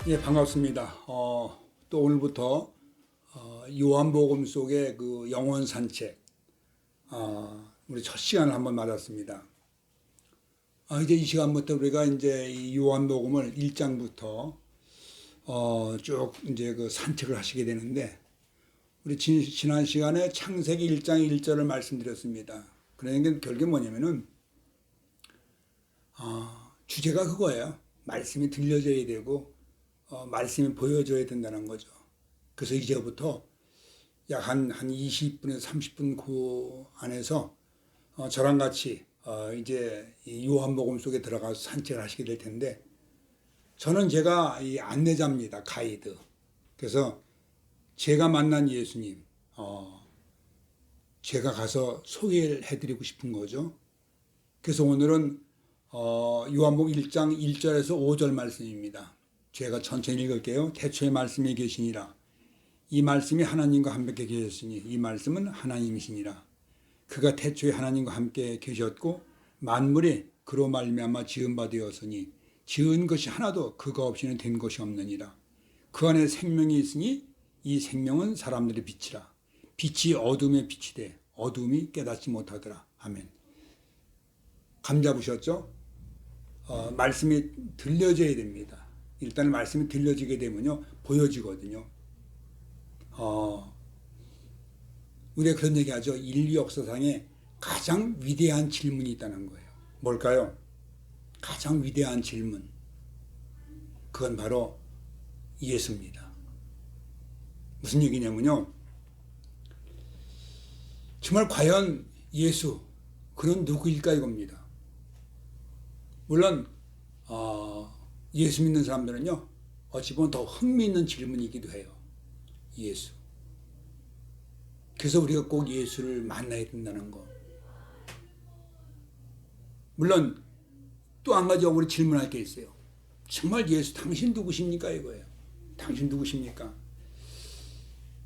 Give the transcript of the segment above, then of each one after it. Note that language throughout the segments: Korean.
예, 반갑습니다. 또 오늘부터 요한복음 속의 그 영혼 산책, 우리 첫 시간을 한번 맞았습니다. 이제 이 시간부터 우리가 이제 이 요한복음을 1장부터 쭉 이제 그 산책을 하시게 되는데, 우리 지난 시간에 창세기 1장 1절을 말씀드렸습니다. 그러니까 결국에 뭐냐면은 주제가 그거예요. 말씀이 들려져야 되고 말씀이 보여줘야 된다는 거죠. 그래서 이제부터 약 한 20분에서 30분 그 안에서 저랑 같이 이제 이 요한복음 속에 들어가서 산책을 하시게 될 텐데, 저는 제가 이 안내자입니다. 가이드. 그래서 제가 만난 예수님, 제가 가서 소개를 해드리고 싶은 거죠. 그래서 오늘은 요한복음 1장 1절에서 5절 말씀입니다. 제가 천천히 읽을게요. 태초에 말씀이 계시니라. 이 말씀이 하나님과 함께 계셨으니 이 말씀은 하나님이시니라. 그가 태초에 하나님과 함께 계셨고 만물이 그로 말미암아 지은 바 되었으니 지은 것이 하나도 그가 없이는 된 것이 없느니라. 그 안에 생명이 있으니 이 생명은 사람들의 빛이라. 빛이 어둠에 빛이 돼 어둠이 깨닫지 못하더라. 아멘. 감 잡으셨죠? 말씀이 들려져야 됩니다. 일단 말씀이 들려지게 되면요, 보여지거든요. 우리가 그런 얘기 하죠. 인류 역사상에 가장 위대한 질문이 있다는 거예요. 뭘까요? 가장 위대한 질문. 그건 바로 예수입니다. 무슨 얘기냐면요, 정말 과연 예수, 그는 누구일까 이겁니다. 물론 예수 믿는 사람들은요, 어찌 보면 더 흥미있는 질문이기도 해요. 예수. 그래서 우리가 꼭 예수를 만나야 된다는 거. 물론 또 한 가지 우리 질문할 게 있어요. 정말 예수 당신 누구십니까 이거예요. 당신 누구십니까?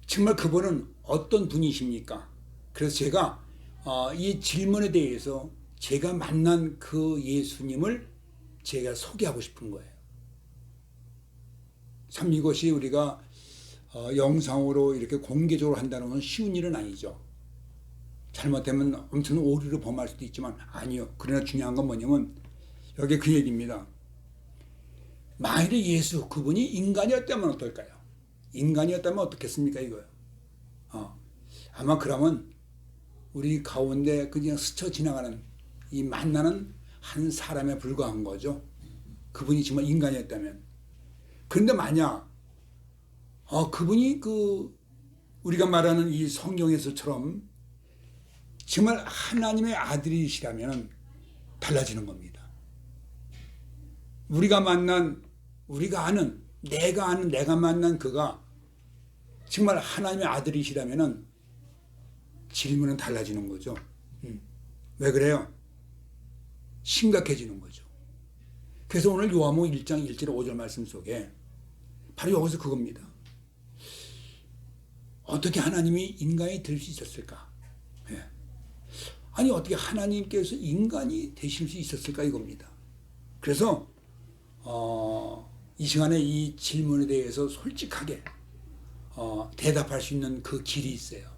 정말 그분은 어떤 분이십니까? 그래서 제가 이 질문에 대해서 제가 만난 그 예수님을 제가 소개하고 싶은 거예요. 참 이것이 우리가 영상으로 이렇게 공개적으로 한다는 건 쉬운 일은 아니죠. 잘못되면 엄청 오류를 범할 수도 있지만 아니요. 그러나 중요한 건 뭐냐면 여기 그 얘기입니다. 만일에 예수 그분이 인간이었다면 어떨까요? 인간이었다면 어떻겠습니까 이거요. 아마 그러면 우리 가운데 그냥 스쳐 지나가는 이 만나는 한 사람에 불과한 거죠. 그분이 정말 인간이었다면. 그런데 만약 그분이 우리가 말하는 이 성경에서처럼 정말 하나님의 아들이시라면 달라지는 겁니다. 우리가 아는, 내가 만난 그가 정말 하나님의 아들이시라면 질문은 달라지는 거죠. 왜 그래요? 심각해지는 거죠. 그래서 오늘 요한복음 1장 1절 5절 말씀 속에 바로 여기서 그겁니다. 어떻게 하나님이 인간이 될 수 있었을까? 예. 아니 어떻게 하나님께서 인간이 되실 수 있었을까 이겁니다. 그래서 이 시간에 이 질문에 대해서 솔직하게 대답할 수 있는 그 길이 있어요.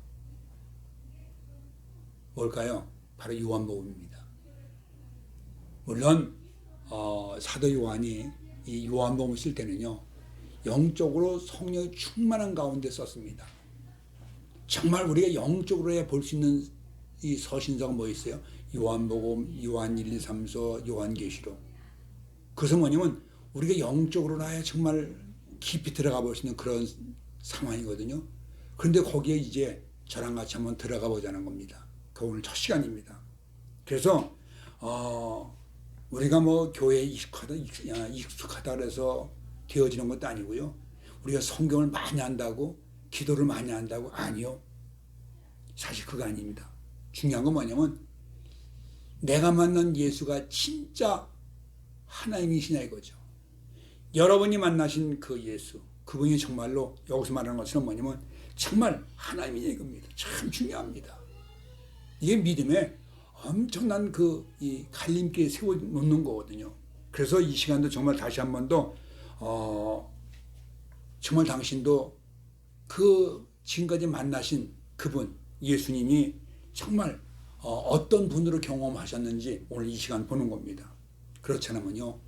뭘까요? 바로 요한복음입니다. 물론 사도 요한이 이 요한복음을 쓸 때는요, 영적으로 성령이 충만한 가운데 썼습니다. 정말 우리가 영적으로 해야 볼 수 있는 이 서신서가 뭐 있어요? 요한복음, 요한 1, 2, 3서, 요한계시록. 그것은 뭐냐면 우리가 영적으로 해야 정말 깊이 들어가 볼 수 있는 그런 상황이거든요. 그런데 거기에 이제 저랑 같이 한번 들어가 보자는 겁니다. 그 오늘 첫 시간입니다. 그래서 우리가 뭐 교회에 익숙하다 그래서 되어지는 것도 아니고요. 우리가 성경을 많이 한다고, 기도를 많이 한다고, 아니요. 사실 그거 아닙니다. 중요한 건 뭐냐면 내가 만난 예수가 진짜 하나님이시냐 이거죠. 여러분이 만나신 그 예수, 그분이 정말로 여기서 말하는 것처럼 뭐냐면 정말 하나님이냐 이겁니다. 참 중요합니다. 이게 믿음의 엄청난 그 이 갈림길에 세워 놓는 거거든요. 그래서 이 시간도 정말 다시 한 번 더 정말 당신도 그 지금까지 만나신 그분 예수님이 정말 어떤 분으로 경험하셨는지 오늘 이 시간 보는 겁니다. 그렇지 않으면요,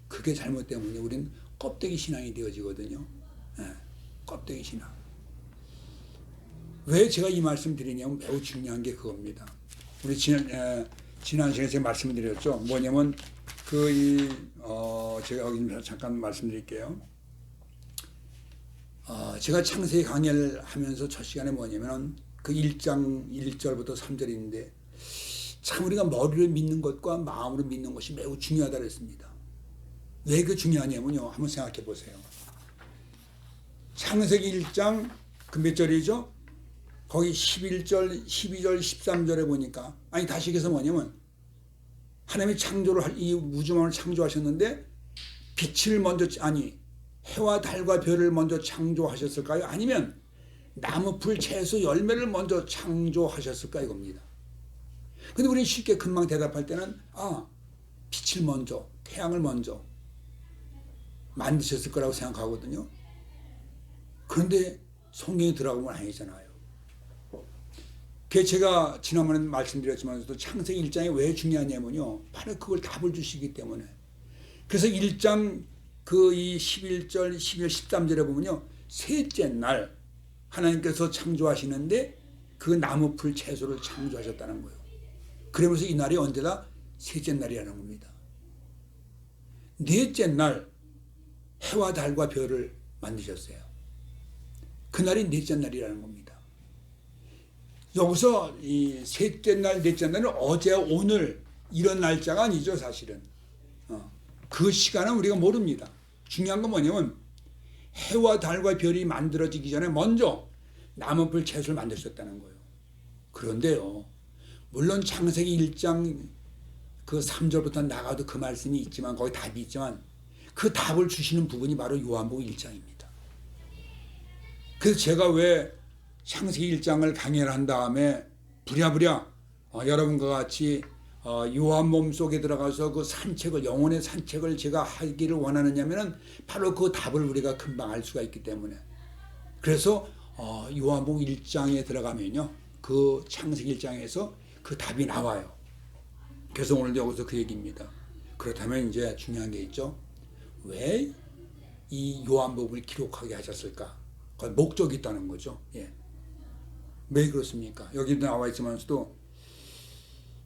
그게 잘못 때문에 우린 껍데기 신앙이 되어지거든요. 껍데기 신앙. 왜 제가 이 말씀 드리냐면 매우 중요한 게 그겁니다. 우리 지난 시간에 제가 말씀을 드렸죠. 뭐냐면 제가 여기 잠깐 말씀드릴게요. 제가 창세기 강의를 하면서 첫 시간에 뭐냐면 그 1장 1절부터 3절인데 참 우리가 머리를 믿는 것과 마음으로 믿는 것이 매우 중요하다 그랬습니다. 왜 그 중요하냐면요, 한번 생각해 보세요. 창세기 1장 그 몇 절이죠? 거기 11절, 12절, 13절에 보니까 다시 얘기해서 뭐냐면 하나님이 창조를 이 우주만을 창조하셨는데 빛을 먼저 해와 달과 별을 먼저 창조하셨을까요? 아니면 나무, 풀, 채소, 열매를 먼저 창조하셨을까 이겁니다. 근데 우리는 쉽게 금방 대답할 때는 빛을 먼저, 태양을 먼저 만드셨을 거라고 생각하거든요. 그런데 성경에 들어가면 아니잖아요. 그게 제가 지난번에 말씀드렸지만서도 창세기 1장이 왜 중요하냐면요, 바로 그걸 답을 주시기 때문에. 그래서 1장 이 11절, 12절, 13절에 보면요, 셋째 날 하나님께서 창조하시는데 그 나무, 풀, 채소를 창조하셨다는 거예요. 그러면서 이 날이 언제다? 셋째 날이라는 겁니다. 넷째 날 해와 달과 별을 만드셨어요. 그날이 넷째 날이라는 겁니다. 여기서 이 셋째 날, 넷째 날은 어제, 오늘 이런 날짜가 아니죠, 사실은. 그 시간은 우리가 모릅니다. 중요한 건 뭐냐면 해와 달과 별이 만들어지기 전에 먼저 나무, 풀, 채소를 만드셨다는 거예요. 그런데요, 물론 창세기 1장 그 3절부터 나가도 그 말씀이 있지만, 거기 답이 있지만, 그 답을 주시는 부분이 바로 요한복음 1장입니다. 그래서 제가 왜 창세기 1장을 강연을 한 다음에 부랴부랴 여러분과 같이 요한복음 속에 들어가서 그 산책을, 영혼의 산책을 제가 하기를 원하느냐면은 바로 그 답을 우리가 금방 알 수가 있기 때문에. 그래서 요한복음 1장에 들어가면요, 그 창세기 1장에서 그 답이 나와요. 그래서 오늘 여기서 그 얘기입니다. 그렇다면 이제 중요한 게 있죠. 왜 이 요한복음을 기록하게 하셨을까? 그 목적이 있다는 거죠. 왜 그렇습니까? 여기도 나와 있지만서도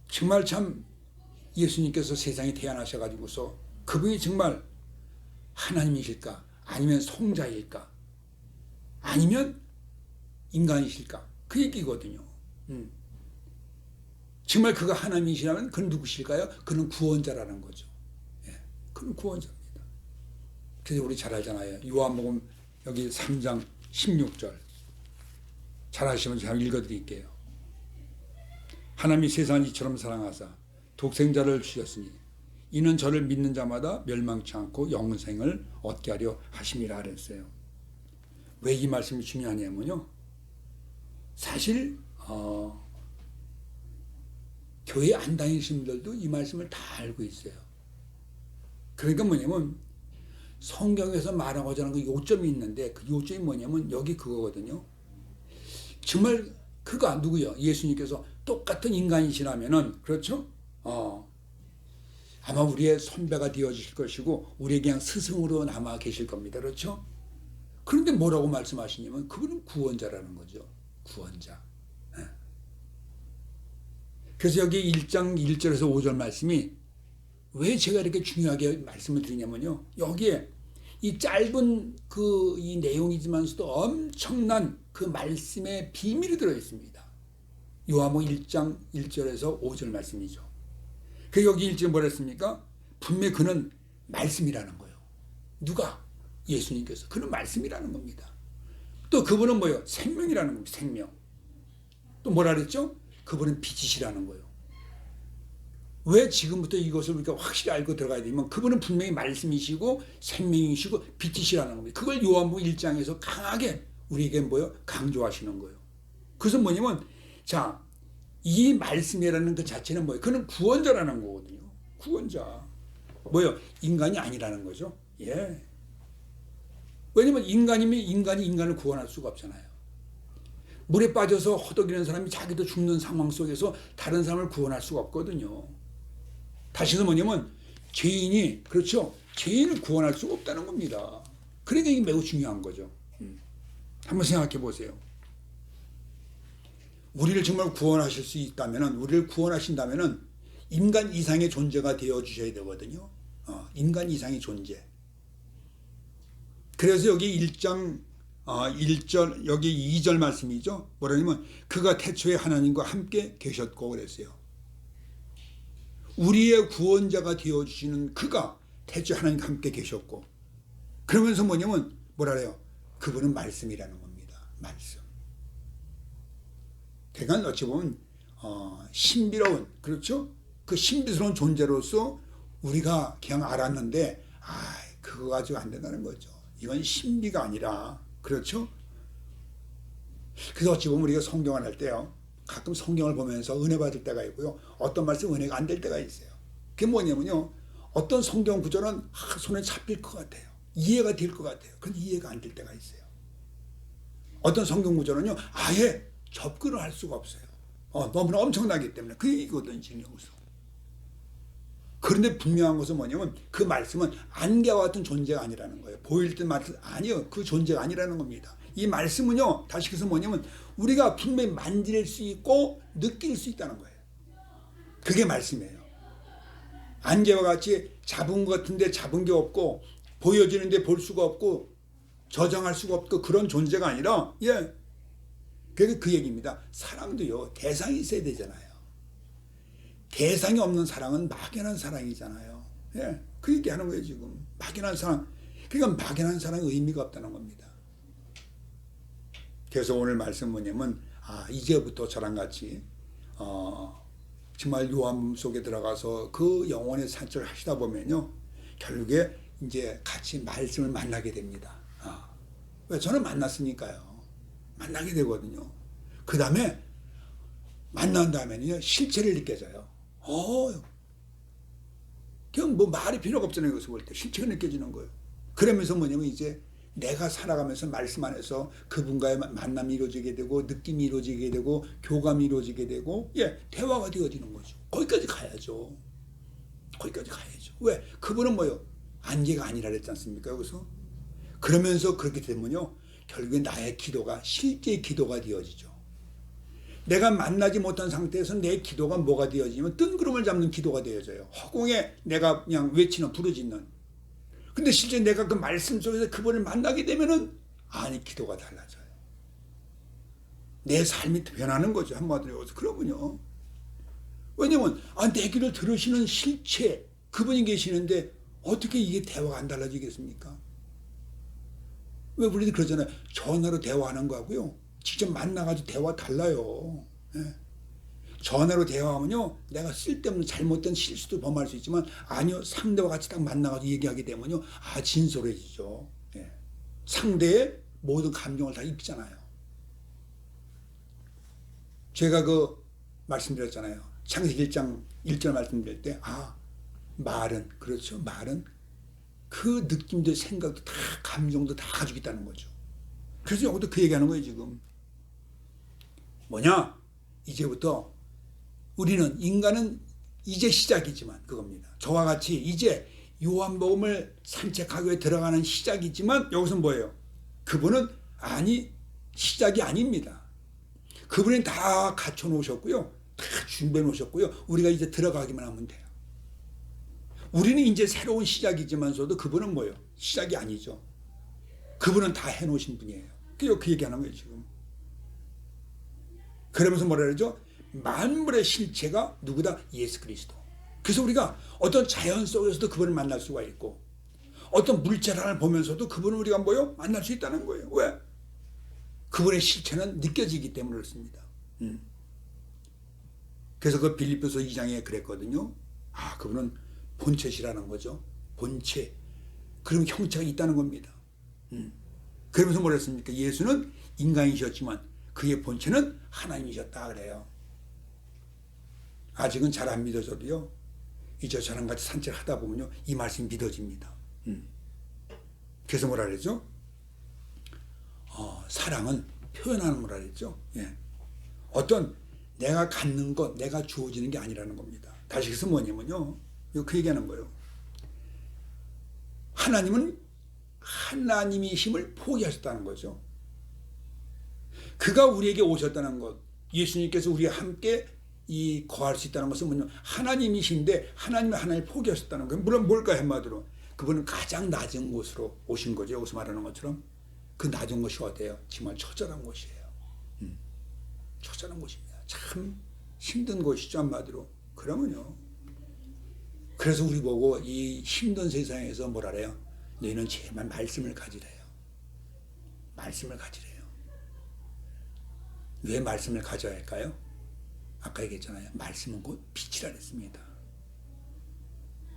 정말 참 예수님께서 세상에 태어나셔가지고서 그분이 정말 하나님이실까? 아니면 성자일까? 아니면 인간이실까? 그 얘기거든요. 정말 그가 하나님이시라면 그는 누구실까요? 그는 구원자라는 거죠. 그는 구원자입니다. 그래서 우리 잘 알잖아요. 요한복음 여기 3장 16절 잘 아시면 제가 읽어드릴게요. 하나님이 세상을 이처럼 사랑하사 독생자를 주셨으니 이는 저를 믿는 자마다 멸망치 않고 영생을 얻게 하려 하심이라 그랬어요. 왜 이 말씀이 중요하냐면요, 사실 교회 안 다니시는 분들도 이 말씀을 다 알고 있어요. 그러니까 뭐냐면 성경에서 말하고자 하는 그 요점이 있는데 그 요점이 뭐냐면 여기 그거거든요. 정말 그가 누구요? 예수님께서 똑같은 인간이시라면은, 그렇죠? 아마 우리의 선배가 되어주실 것이고 우리에게 그냥 스승으로 남아 계실 겁니다. 그렇죠? 그런데 뭐라고 말씀하시냐면 그분은 구원자라는 거죠. 구원자. 그래서 여기 1장 1절에서 5절 말씀이 왜 제가 이렇게 중요하게 말씀을 드리냐면요, 여기에 이 짧은 이 내용이지만서도 엄청난 그 말씀의 비밀이 들어있습니다. 요한복음 1장 1절에서 5절 말씀이죠. 그 여기 1절 뭐라 했습니까? 분명히 그는 말씀이라는 거예요. 누가? 예수님께서. 그는 말씀이라는 겁니다. 또 그분은 뭐예요? 생명이라는 겁니다. 생명. 또 뭐라 그랬죠? 그분은 빛이시라는 거예요. 왜 지금부터 이것을 우리가 확실히 알고 들어가야 되냐면 그분은 분명히 말씀이시고 생명이시고 빛이시라는 겁니다. 그걸 요한복음 1장에서 강하게 우리에게 강조하시는 거예요. 그것은 뭐냐면, 자, 이 말씀이라는 그 자체는 뭐예요? 그는 구원자라는 거거든요. 구원자. 뭐요? 인간이 아니라는 거죠. 예. 왜냐면 인간이면 인간이 인간을 구원할 수가 없잖아요. 물에 빠져서 허덕이는 사람이 자기도 죽는 상황 속에서 다른 사람을 구원할 수가 없거든요. 다시 해서 뭐냐면 죄인이, 그렇죠? 죄인을 구원할 수가 없다는 겁니다. 그러니까 이게 매우 중요한 거죠. 한번 생각해 보세요. 우리를 정말 구원하실 수 있다면, 우리를 구원하신다면 인간 이상의 존재가 되어 주셔야 되거든요. 인간 이상의 존재. 그래서 여기 1장 1절 여기 2절 말씀이죠. 뭐라냐면 그가 태초에 하나님과 함께 계셨고 그랬어요. 우리의 구원자가 되어 주시는 그가 태초에 하나님과 함께 계셨고, 그러면서 뭐냐면 뭐라 그래요? 그분은 말씀이라는 겁니다. 말씀. 그러니까 어찌 보면 신비로운, 그렇죠? 그 신비스러운 존재로서 우리가 그냥 알았는데 그거 가지고 안 된다는 거죠. 이건 신비가 아니라, 그렇죠? 그래서 어찌 보면 우리가 성경을 할 때요, 가끔 성경을 보면서 은혜 받을 때가 있고요, 어떤 말씀 은혜가 안 될 때가 있어요. 그게 뭐냐면요, 어떤 성경 구절은 손에 잡힐 것 같아요. 이해가 될 것 같아요. 그런데 이해가 안 될 때가 있어요. 어떤 성경 구절은요, 아예 접근을 할 수가 없어요. 너무나 엄청나기 때문에. 그게 이거든, 지금 여기서. 그런데 분명한 것은 뭐냐면 그 말씀은 안개와 같은 존재가 아니라는 거예요. 보일 때 말씀 아니요, 그 존재가 아니라는 겁니다. 이 말씀은요, 다시 해서 뭐냐면 우리가 분명히 만질 수 있고 느낄 수 있다는 거예요. 그게 말씀이에요. 안개와 같이 잡은 것 같은데 잡은 게 없고, 보여지는데 볼 수가 없고, 저장할 수가 없고, 그런 존재가 아니라, 예, 그게 그 얘기입니다. 사랑도요, 대상이 있어야 되잖아요. 대상이 없는 사랑은 막연한 사랑이잖아요. 예, 그 얘기하는 거예요 지금. 막연한 사랑. 그러니까 막연한 사랑은 의미가 없다는 겁니다. 그래서 오늘 말씀 뭐냐면 이제부터 저랑 같이 정말 요한복음 속에 들어가서 그 영혼의 산책을 하시다 보면요, 결국에 이제 같이 말씀을 만나게 됩니다. 왜? 저는 만났으니까요. 만나게 되거든요. 그 다음에 만난 다음에는요, 실체를 느껴져요. 그냥 뭐 말이 필요가 없잖아요. 여기서 볼 때 실체가 느껴지는 거예요. 그러면서 뭐냐면 이제 내가 살아가면서 말씀 안에서 그분과의 만남이 이루어지게 되고, 느낌이 이루어지게 되고, 교감이 이루어지게 되고, 예, 대화가 되어지는 거죠. 거기까지 가야죠. 거기까지 가야죠. 왜? 그분은 뭐요? 안개가 아니라 그랬지 않습니까? 여기서. 그러면서 그렇게 되면요, 결국에 나의 기도가 실제 기도가 되어지죠. 내가 만나지 못한 상태에서 내 기도가 뭐가 되어지면 뜬구름을 잡는 기도가 되어져요. 허공에 내가 그냥 외치는, 부르짖는. 근데 실제 내가 그 말씀 속에서 그분을 만나게 되면은 기도가 달라져요. 내 삶이 변하는 거죠. 한마디로 해서. 그러면요, 왜냐면 내 귀를 들으시는 실체 그분이 계시는데 어떻게 이게 대화가 안 달라지겠습니까? 왜 우리도 그러잖아요. 전화로 대화하는 거하고요, 직접 만나가지고 대화 달라요. 예. 전화로 대화하면요, 내가 쓸데없는 잘못된 실수도 범할 수 있지만, 아니요, 상대와 같이 딱 만나가지고 얘기하게 되면요, 진솔해지죠. 예. 상대의 모든 감정을 다 읽잖아요. 제가 말씀드렸잖아요. 창세기 1장 1절 말씀드릴 때, 말은, 그렇죠. 말은 그 느낌도 생각도 다, 감정도 다 가지고 있다는 거죠. 그래서 여기도 그 얘기하는 거예요 지금. 뭐냐? 이제부터 우리는, 인간은 이제 시작이지만 그겁니다. 저와 같이 이제 요한복음을 산책하기 위해 들어가는 시작이지만, 여기서 뭐예요? 그분은 시작이 아닙니다. 그분은 다 갖춰 놓으셨고요, 다 준비해 놓으셨고요, 우리가 이제 들어가기만 하면 돼요. 우리는 이제 새로운 시작이지만서도 그분은 뭐예요? 시작이 아니죠. 그분은 다 해놓으신 분이에요. 그 얘기하는 거예요 지금. 그러면서 뭐라 그러죠? 만물의 실체가 누구다? 예수 그리스도. 그래서 우리가 어떤 자연 속에서도 그분을 만날 수가 있고, 어떤 물체를 보면서도 그분을 우리가 만날 수 있다는 거예요. 왜? 그분의 실체는 느껴지기 때문에 그렇습니다. 그래서 그 빌립보서 2장에 그랬거든요. 그분은 본체시라는 거죠. 본체. 그럼 형체가 있다는 겁니다. 그러면서 뭐라 했습니까? 예수는 인간이셨지만 그의 본체는 하나님이셨다 그래요. 아직은 잘 안 믿어져도요. 이제 저랑 같이 산책하다 보면요. 이 말씀이 믿어집니다. 그래서 뭐라 그랬죠? 사랑은 표현하는 거라 그랬죠. 예. 어떤 내가 갖는 것, 내가 주어지는 게 아니라는 겁니다. 다시 그래서 뭐냐면요. 그 얘기하는 거예요. 하나님은 하나님의 힘을 포기하셨다는 거죠. 그가 우리에게 오셨다는 것, 예수님께서 우리와 함께 거할 수 있다는 것은 뭐냐면 하나님이신데 하나님을 포기하셨다는 거예요. 물론 뭘까요? 한마디로 그분은 가장 낮은 곳으로 오신 거죠. 여기서 말하는 것처럼 그 낮은 곳이 어때요? 정말 처절한 곳이에요. 처절한 곳입니다. 참 힘든 곳이죠. 한마디로. 그러면요. 그래서 우리 보고 이 힘든 세상에서 뭐라 그래요? 너희는 제발 말씀을 가지래요. 말씀을 가지래요. 왜 말씀을 가져야 할까요? 아까 얘기했잖아요. 말씀은 곧 빛이라 했습니다.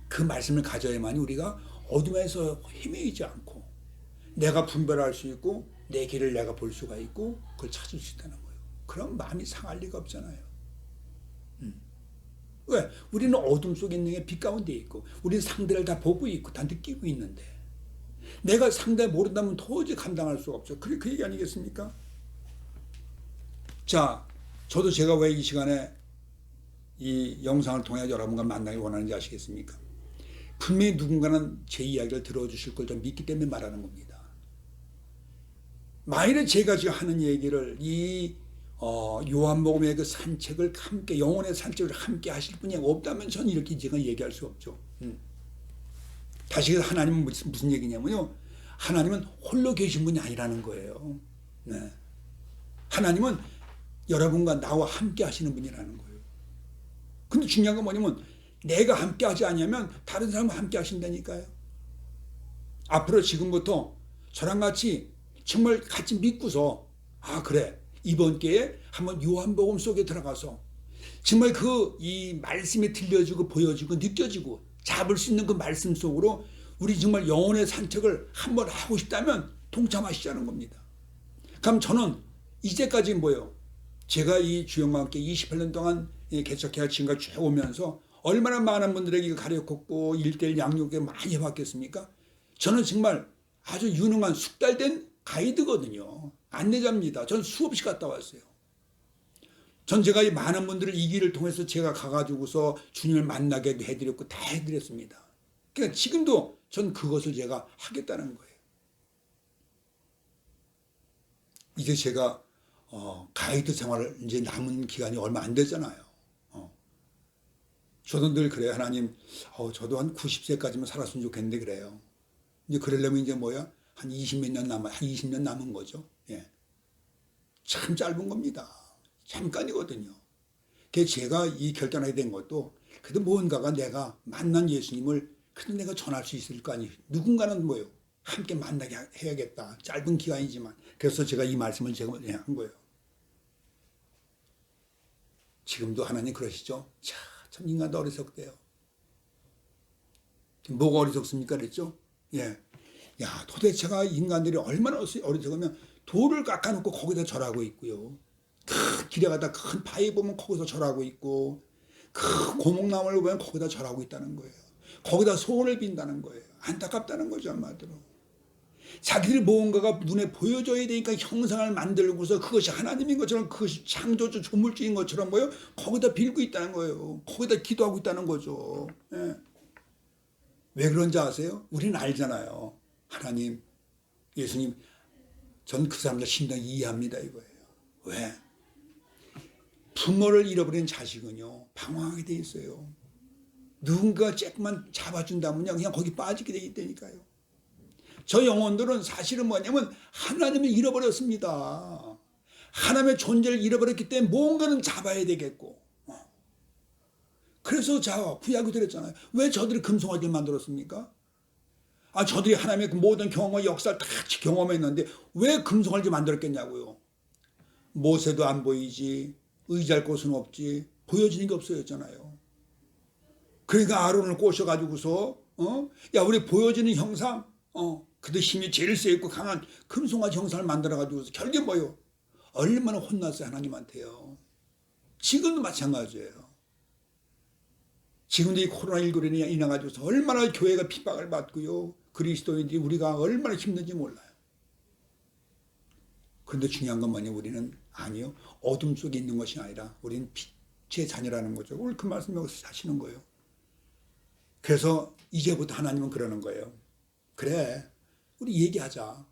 그 말씀을 가져야만이 우리가 어둠에서 헤매이지 않고 내가 분별할 수 있고 내 길을 내가 볼 수가 있고 그걸 찾을 수 있다는 거예요. 그럼 마음이 상할 리가 없잖아요. 왜? 우리는 어둠 속에 있는 게 빛 가운데 있고 우리는 상대를 다 보고 있고 다 느끼고 있는데 내가 상대를 모른다면 도저히 감당할 수가 없죠. 그 얘기 아니겠습니까? 자, 저도 제가 왜 이 시간에 이 영상을 통해 여러분과 만나기 원하는지 아시겠습니까? 분명히 누군가는 제 이야기를 들어주실 걸 좀 믿기 때문에 말하는 겁니다. 만일에 제가 지금 하는 얘기를 요한복음의 그 산책을 함께 영혼의 산책을 함께 하실 분이 없다면 저는 이렇게 제가 얘기할 수 없죠. 다시 하나님은 무슨 얘기냐면요. 하나님은 홀로 계신 분이 아니라는 거예요. 네. 하나님은 여러분과 나와 함께 하시는 분이라는 거예요. 근데 중요한 건 뭐냐면 내가 함께 하지 않으면 다른 사람은 함께 하신다니까요. 앞으로 지금부터 저랑 같이 정말 같이 믿고서 그래 이번 기회에 한번 요한복음 속에 들어가서 정말 이 말씀이 들려지고 보여지고 느껴지고 잡을 수 있는 그 말씀 속으로 우리 정말 영혼의 산책을 한번 하고 싶다면 동참하시자는 겁니다. 그럼 저는 이제까지 뭐예요? 제가 이 주영과 함께 28년 동안 개척회와 지금까지 쭉 오면서 얼마나 많은 분들에게 가르쳤고 1:1 양육에 많이 해봤겠습니까? 저는 정말 아주 유능한 숙달된 가이드거든요. 안내자입니다. 전 수없이 갔다 왔어요. 전 제가 이 많은 분들을 이 길을 통해서 제가 가가지고서 주님을 만나게 해드렸고 다 해드렸습니다. 그러니까 지금도 전 그것을 제가 하겠다는 거예요. 이제 제가 가이드 생활을 이제 남은 기간이 얼마 안 되잖아요. 저도 늘 그래요. 하나님, 저도 한 90세까지만 살았으면 좋겠는데 그래요. 이제 그러려면 이제 뭐야? 한 20몇 년 한 20년 남은 거죠. 예. 참 짧은 겁니다. 잠깐이거든요. 그래서 제가 이 결단하게 된 것도 그래도 무언가가 내가 만난 예수님을 그래도 내가 전할 수 있을 거 아니에요. 누군가는 뭐예요? 함께 만나게 해야겠다. 짧은 기간이지만. 그래서 제가 이 말씀을 제가 한 거예요. 지금도 하나님 그러시죠? 참 인간도 어리석대요. 뭐가 어리석습니까? 그랬죠? 예. 야, 도대체가 인간들이 얼마나 어리석으면 돌을 깎아놓고 거기다 절하고 있고요. 큰 길에 가다 큰 바위 보면 거기서 절하고 있고 큰 고목나무를 보면 거기다 절하고 있다는 거예요. 거기다 소원을 빈다는 거예요. 안타깝다는 거죠. 한마디로. 자기들이 무언가가 눈에 보여져야 되니까 형상을 만들고서 그것이 하나님인 것처럼 그것이 창조주 조물주인 것처럼 뭐요? 거기다 빌고 있다는 거예요. 거기다 기도하고 있다는 거죠. 예. 왜 그런지 아세요? 우리는 알잖아요. 하나님, 예수님, 전 그 사람들 심정이 이해합니다 이거예요. 왜? 부모를 잃어버린 자식은요 방황하게 돼 있어요. 누군가 조금만 잡아준다면요 그냥 거기 빠지게 돼 있다니까요. 저 영혼들은 사실은 뭐냐면 하나님을 잃어버렸습니다. 하나님의 존재를 잃어버렸기 때문에 뭔가는 잡아야 되겠고. 그래서 구약이 들었잖아요. 왜 저들이 금송아지를 만들었습니까? 저들이 하나님의 그 모든 경험과 역사를 다 경험했는데 왜 금송아지 만들었겠냐고요. 모세도 안 보이지, 의지할 곳은 없지, 보여지는 게 없어졌잖아요. 그러니까 아론을 꼬셔가지고서 야 우리 보여지는 형상, 그도 힘이 제일 세고 강한 금송아지 형상을 만들어가지고 결국에 뭐요? 얼마나 혼났어요 하나님한테요. 지금도 마찬가지예요. 지금도 이 코로나19로 인해가지고 얼마나 교회가 핍박을 받고요. 그리스도인들이 우리가 얼마나 힘든지 몰라요. 그런데 중요한 건 뭐냐, 우리는 아니요, 어둠 속에 있는 것이 아니라 우리는 빛의 자녀라는 거죠. 오늘 그 말씀 여기서 하시는 거예요. 그래서 이제부터 하나님은 그러는 거예요. 그래, 우리 얘기하자.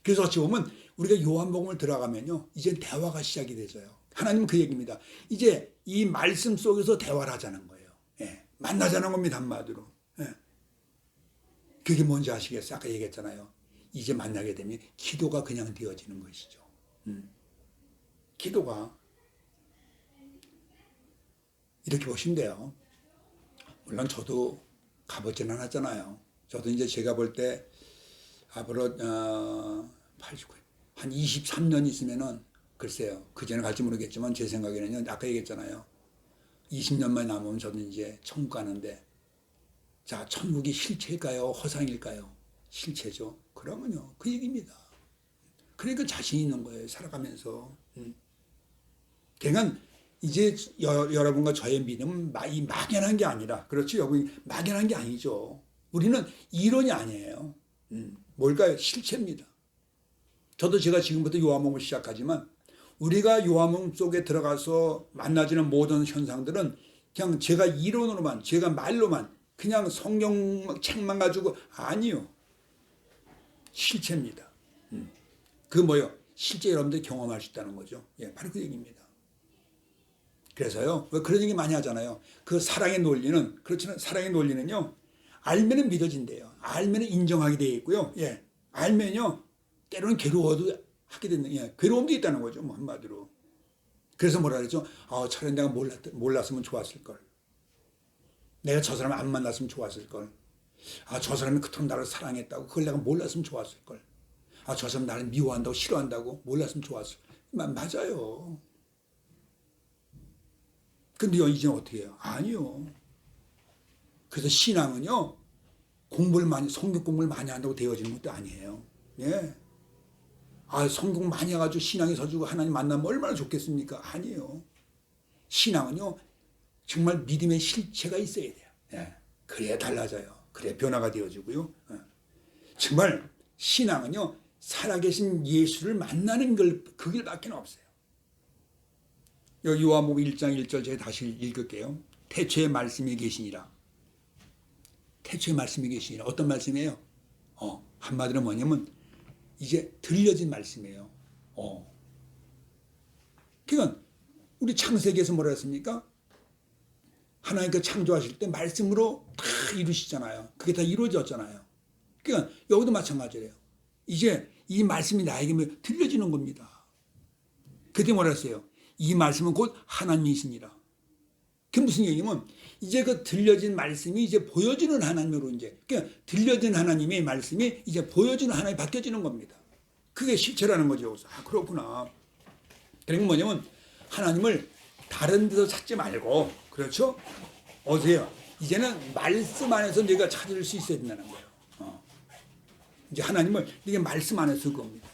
그래서 어찌 보면 우리가 요한복음을 들어가면요, 이제 대화가 시작이 되죠. 하나님은 그 얘기입니다. 이제 이 말씀 속에서 대화를 하자는 거예요. 예, 만나자는 겁니다, 한마디로. 예. 그게 뭔지 아시겠어요? 아까 얘기했잖아요. 이제 만나게 되면 기도가 그냥 되어지는 것이죠. 기도가 이렇게 보시면 돼요. 물론 저도 가보지는 않았잖아요. 저도 이제 제가 볼 때 앞으로 89, 한 23년 있으면은 글쎄요, 그 전에 갈지 모르겠지만 제 생각에는요, 아까 얘기했잖아요. 20년만 남으면 저도 이제 천국 가는데, 자, 천국이 실체일까요? 허상일까요? 실체죠. 그러면요, 그 얘기입니다. 그러니까 자신 있는 거예요, 살아가면서. 그러니까 이제 여러분과 저의 믿음은 막연한 게 아니라, 그렇죠? 여러분, 막연한 게 아니죠. 우리는 이론이 아니에요. 뭘까요? 실체입니다. 저도 제가 지금부터 요한복음을 시작하지만 우리가 요한복음 속에 들어가서 만나지는 모든 현상들은 그냥 제가 이론으로만, 제가 말로만, 그냥 성경 책만 가지고, 아니요, 실체입니다. 그 뭐요? 실제 여러분들이 경험할 수 있다는 거죠. 예, 바로 그 얘기입니다. 그래서요, 왜 그런 얘기 많이 하잖아요. 그 사랑의 논리는, 그렇지만 사랑의 논리는요, 알면은 믿어진대요. 알면은 인정하게 되어 있고요. 예, 알면요, 때로는 괴로워도 하게 되는, 예, 괴로움도 있다는 거죠, 뭐 한마디로. 그래서 뭐라 그러죠? 차라리 내가 몰랐으면 좋았을 걸. 내가 저 사람 안 만났으면 좋았을 걸. 저 사람이 그토록 나를 사랑했다고, 그걸 내가 몰랐으면 좋았을 걸. 저 사람 나를 미워한다고, 싫어한다고 몰랐으면 좋았을 걸. 맞아요. 근데 이제 어떻게 해요? 아니요. 그래서 신앙은요, 성경 공부를 많이 한다고 되어지는 것도 아니에요. 예. 성경 많이 해가지고 신앙이 서주고 하나님 만나면 얼마나 좋겠습니까? 아니에요. 신앙은요, 정말 믿음의 실체가 있어야 돼요. 예. 그래야 달라져요. 그래야 변화가 되어지고요. 예. 정말 신앙은요, 살아계신 예수를 만나는 그 길밖에 없어요. 여기 요한복음 1장 1절 제가 다시 읽을게요. 태초에 말씀이 계시니라. 태초에 말씀이 계시니라. 어떤 말씀이에요? 한마디로 뭐냐면 이제 들려진 말씀이에요. 그러니까 우리 창세기에서 뭐라 했습니까? 하나님께서 창조하실 때 말씀으로 다 이루시잖아요. 그게 다 이루어졌잖아요. 그러니까 여기도 마찬가지예요. 이제 이 말씀이 나에게 들려지는 겁니다. 그때 뭐라 했어요? 이 말씀은 곧 하나님이시니라. 그게 무슨 얘기냐면 이제 그 들려진 말씀이 이제 보여지는 하나님으로, 이제 그러니까 들려진 하나님의 말씀이 이제 보여지는 하나님이 바뀌어지는 겁니다. 그게 실체라는 거죠. 그렇구나. 그러니까 뭐냐면 하나님을 다른 데서 찾지 말고, 그렇죠? 어디세요? 이제는 말씀 안에서 네가 찾을 수 있어야 된다는 거예요. 이제 하나님을 이게 말씀 안에서 겁니다.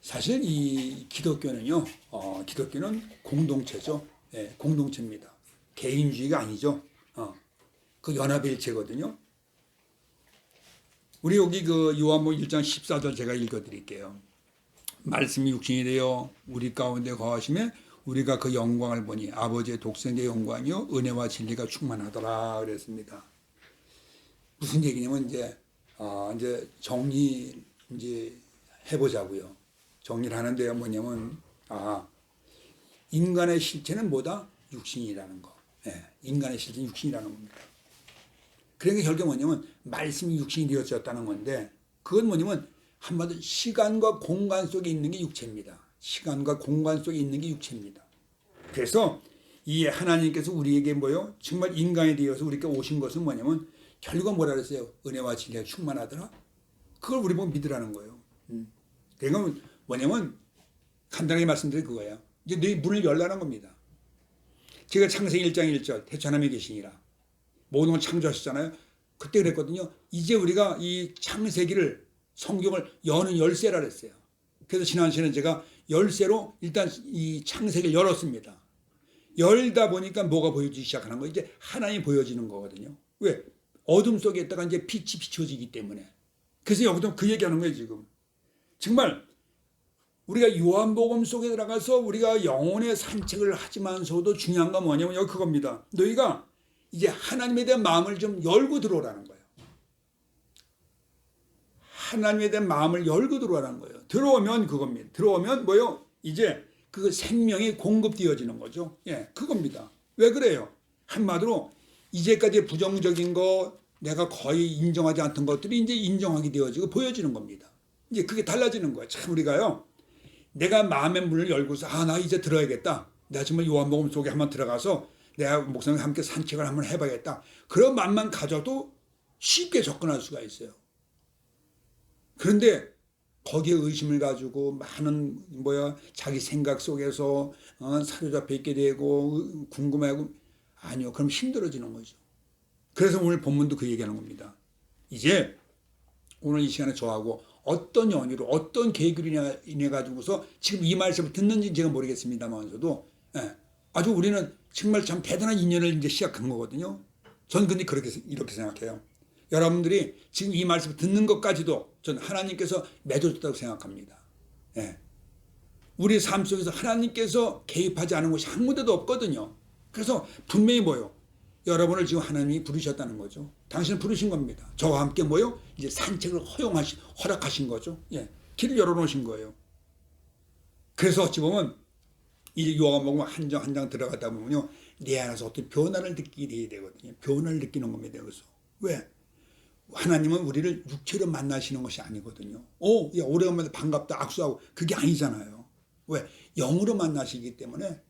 사실 이 기독교는요, 기독교는 공동체죠. 예, 공동체입니다. 개인주의가 아니죠. 그 연합의 일체거든요. 우리 여기 그 요한복음 1장 14절 제가 읽어드릴게요. 말씀이 육신이 되어 우리 가운데 거하심에 우리가 그 영광을 보니 아버지의 독생의 영광이요 은혜와 진리가 충만하더라 그랬습니다. 무슨 얘기냐면 이제 정리 이제 해보자고요. 정리를 하는데요, 뭐냐면 인간의 실체는 뭐다? 육신이라는 거. 예, 인간의 실체는 육신이라는 겁니다. 그러니까 결국 뭐냐면 말씀이 육신이 되어졌다는 건데, 그건 뭐냐면 한마디로 시간과 공간 속에 있는 게 육체입니다. 시간과 공간 속에 있는 게 육체입니다. 그래서 이 하나님께서 우리에게 뭐요? 정말 인간이 되어서 우리에게 오신 것은 뭐냐면 결국은 뭐라 그랬어요? 은혜와 진리가 충만하더라. 그걸 우리 보고 믿으라는 거예요. 그러니까 뭐냐면 간단하게 말씀드린 그거예요. 이제 네 문을 열라는 겁니다. 제가 창세기 1장 1절 태초 하나님이 계시니라. 모든 걸 창조하셨잖아요. 그때 그랬거든요. 이제 우리가 이 창세기를, 성경을 여는 열쇠라 그랬어요. 그래서 지난 시간에 제가 열쇠로 일단 이 창세기를 열었습니다. 열다 보니까 뭐가 보여지기 시작하는 거예요? 이제 하나님이 보여지는 거거든요. 왜? 어둠 속에 있다가 이제 빛이 비춰지기 때문에. 그래서 여기도 그 얘기하는 거예요, 지금. 정말 우리가 요한복음 속에 들어가서 우리가 영혼의 산책을 하지만서도 중요한 건 뭐냐면 여기 그겁니다. 너희가 이제 하나님에 대한 마음을 좀 열고 들어오라는 거예요. 하나님에 대한 마음을 열고 들어오라는 거예요. 들어오면 그겁니다. 들어오면 뭐요? 이제 그 생명이 공급되어지는 거죠. 예, 그겁니다. 왜 그래요? 한마디로 이제까지 부정적인 거 내가 거의 인정하지 않던 것들이 이제 인정하게 되어지고 보여지는 겁니다. 이제 그게 달라지는 거예요. 참 우리가요. 내가 마음의 문을 열고서 나 이제 들어야겠다. 내가 정말 요한복음 속에 한번 들어가서 내가 목사님과 함께 산책을 한번 해봐야겠다. 그런 마음만 가져도 쉽게 접근할 수가 있어요. 그런데 거기에 의심을 가지고 많은 자기 생각 속에서 사로잡혀 있게 되고 궁금해하고 아니요. 그럼 힘들어지는 거죠. 그래서 오늘 본문도 그 얘기하는 겁니다. 이제 오늘 이 시간에 저하고 어떤 연유로 어떤 계기로 인해 가지고서 지금 이 말씀을 듣는지 제가 모르겠습니다만서도 아주 우리는 정말 참 대단한 인연을 이제 시작한 거거든요. 저는 근데 이렇게 생각해요. 여러분들이 지금 이 말씀을 듣는 것까지도 전 하나님께서 맺어줬다고 생각합니다. 예. 우리 삶 속에서 하나님께서 개입하지 않은 곳이 한 군데도 없거든요. 그래서 분명히 여러분을 지금 하나님이 부르셨다는 거죠. 당신을 부르신 겁니다. 저와 함께 이제 산책을 허락하신 거죠. 예. 길을 열어놓으신 거예요. 그래서 어찌 보면 이 요한복음 한 장 한 장 들어가다 보면요. 내 안에서 어떤 변화를 느끼게 되거든요. 변화를 느끼는 겁니다. 그래서 왜? 하나님은 우리를 육체로 만나시는 것이 아니거든요. 야, 오래간만에 반갑다 악수하고 그게 아니잖아요. 왜? 영으로 만나시기 때문에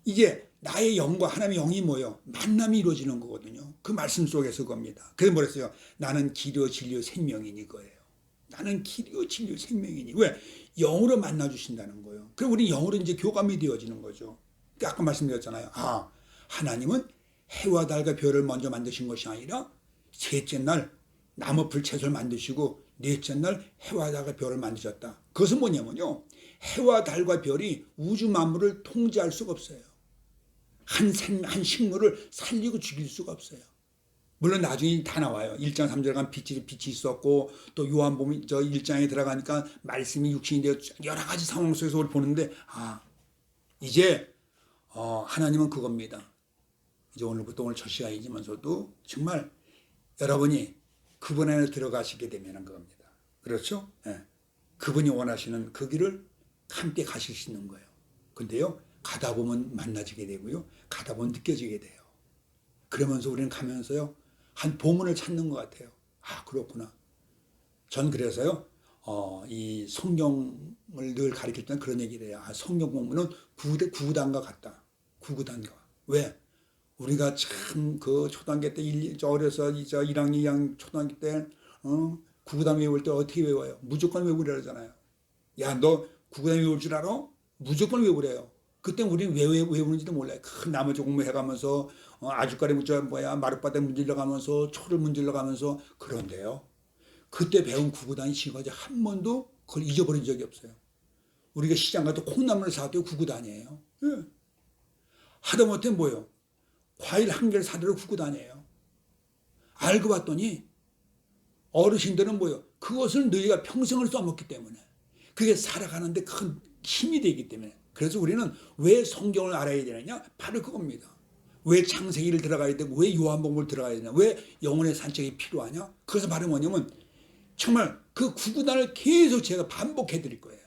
이제 나의 영과 하나님의 영이 만남이 이루어지는 거거든요. 그 말씀 속에서 겁니다. 그래서 뭐랬어요? 나는 길이요 진리요 생명이니 거예요. 나는 길이요 진리요 생명이니. 왜? 영으로 만나주신다는 거예요. 그럼 우리 영으로 이제 교감이 되어지는 거죠. 아까 말씀드렸잖아요. 하나님은 해와 달과 별을 먼저 만드신 것이 아니라 셋째 날 나무 불 채소를 만드시고 넷째 날 해와 달과 별을 만드셨다. 그것은 뭐냐면요. 해와 달과 별이 우주 만물을 통제할 수가 없어요. 한 식물을 살리고 죽일 수가 없어요. 물론 나중에 다 나와요. 1장 3절 가면 빛이 있었고 또 요한복음 1장에 들어가니까 말씀이 육신이 되어 여러 가지 상황 속에서 우리 보는데 이제 하나님은 그겁니다. 이제 오늘부터 오늘 첫 시간이지만서도 정말 여러분이 그분 안에 들어가시게 되면 그겁니다. 그렇죠? 예. 그분이 원하시는 그 길을 함께 가실 수 있는 거예요. 근데요, 가다 보면 만나지게 되고요, 가다 보면 느껴지게 돼요. 그러면서 우리는 가면서요, 한 보문을 찾는 것 같아요. 그렇구나. 전 그래서요, 이 성경을 늘 가르칠 때는 그런 얘기를 해요. 성경 공부는 구구단과 같다. 구구단과. 왜? 우리가 참 그 초등학교 때 어려서 1학년, 2학년 초등학교 때 구구단 외울 때 어떻게 외워요? 무조건 외우려 그러잖아요. 야, 너 구구단 외울 줄 알아? 무조건 외우래요. 그때 우리는 왜 외우는지도 몰라요. 큰 나무 조금 해가면서 아주까리 마룻바닥 문질러 가면서 초를 문질러 가면서 그런데요. 그때 배운 구구단이 지금까지 한 번도 그걸 잊어버린 적이 없어요. 우리가 시장 가도 콩나물을 사도 구구단이에요. 예. 하다못해 과일 한 개를 사도록 구구단이에요. 알고 봤더니 어르신들은 그것을 너희가 평생을 써먹기 때문에 그게 살아가는데 큰 힘이 되기 때문에. 그래서 우리는 왜 성경을 알아야 되느냐? 바로 그겁니다. 왜 창세기를 들어가야 되고 왜 요한복음을 들어가야 되냐? 왜 영혼의 산책이 필요하냐? 그것은 바로 뭐냐면 정말 그 구구단을 계속 제가 반복해 드릴 거예요.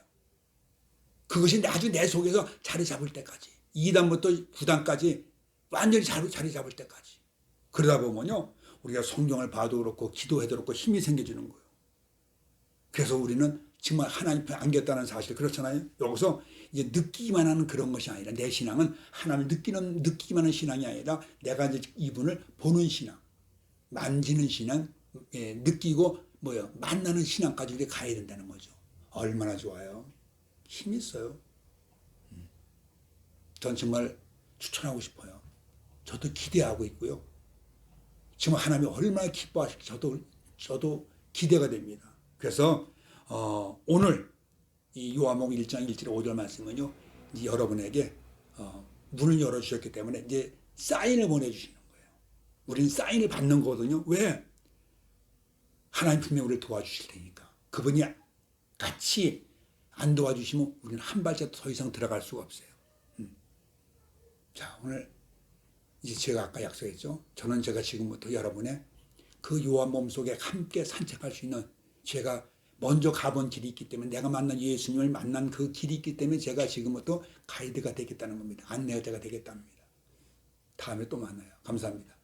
그것이 아주 내 속에서 자리 잡을 때까지 2단부터 9단까지 완전히 자리 잡을 때까지. 그러다 보면요, 우리가 성경을 봐도 그렇고 기도해도 그렇고 힘이 생겨지는 거예요. 그래서 우리는 정말 하나님 편에 안겼다는 사실, 그렇잖아요. 여기서 이제 느끼기만 하는 그런 것이 아니라 내 신앙은 하나님을 느끼기만 하는 신앙이 아니라 내가 이제 이분을 보는 신앙, 만지는 신앙, 느끼고 만나는 신앙까지 우리가 가야 된다는 거죠. 얼마나 좋아요. 힘이 있어요. 전 정말 추천하고 싶어요. 저도 기대하고 있고요. 지금 하나님이 얼마나 기뻐하실지 저도 기대가 됩니다. 그래서 오늘 이 요한복음 1장 1절 5절 말씀은요, 여러분에게 문을 열어주셨기 때문에 이제 사인을 보내주시는 거예요. 우리는 사인을 받는 거거든요. 왜? 하나님 분명히 우리를 도와주실 테니까. 그분이 같이 안 도와주시면 우리는 한 발짝 더 이상 들어갈 수가 없어요. 자, 오늘 이제 제가 아까 약속했죠. 저는 제가 지금부터 여러분의 그 요한복음 속에 함께 산책할 수 있는, 제가 먼저 가본 길이 있기 때문에, 내가 만난 예수님을 만난 그 길이 있기 때문에 제가 지금부터 가이드가 되겠다는 겁니다. 안내자가 되겠답니다. 다음에 또 만나요. 감사합니다.